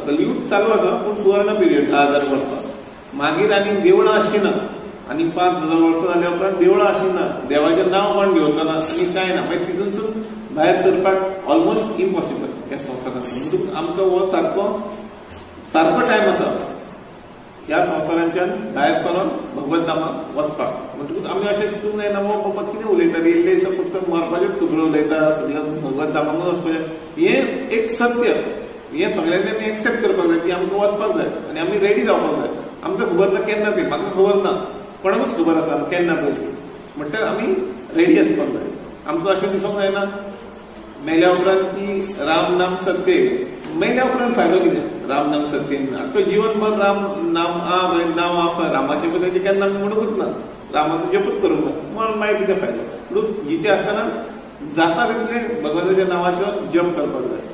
कलियुग चालू आसा पूण सुवर्ण पिरियड 10,000 वर्सां मागीर आनी देवळां आशिना आनी 5,000 वर्सां जाल्या उपरांत देवळां आशिना देवाचें नांव कोण घेवचो ना आनी कांय ना मागीर तितूनसून भायर सरपाक ऑलमोस्ट इम्पॉसिबल ह्या संवसारांत म्हणटूच आमकां हो सारको टायम आसा ह्या संवसारांच्यान भायर सरून भगवत धामाक वचपाक म्हणटकूच आमी अशें चिंतूंक जायना फकत कितें उलयता येयल्ले फक्त मरपाच्योच खबरो उलयता सगळ्यांक भगवत धामाक वचपाचें हें एक सत्य हें सगळ्यांनी आमी एक्सेप्ट करपाक जाय की आमकां वचपाक जाय आनी आमी रेडी जावपाक जाय आमकां खबर ना केन्ना तें म्हाका खबर ना कोणाकूच खबर आसा केन्ना पळय म्हणटकर आमी रेडी आसपाक जाय आमकां अशें दिसूंक जायना मेल्या उपरांत की राम नाम सत्य मेल्या उपरांत फायदो कितें राम नाम सत्य आख्खें जीवनभर राम नाम नांव आसा रामाचे बद्दल केन्ना आमी म्हणूंकूच ना रामाचो जपूच करूंक ना म्हणून मागीर कितें फायदो म्हणून जिते आसतना जाता तितलें भगवंताच्या नांवाचो जप करपाक जाय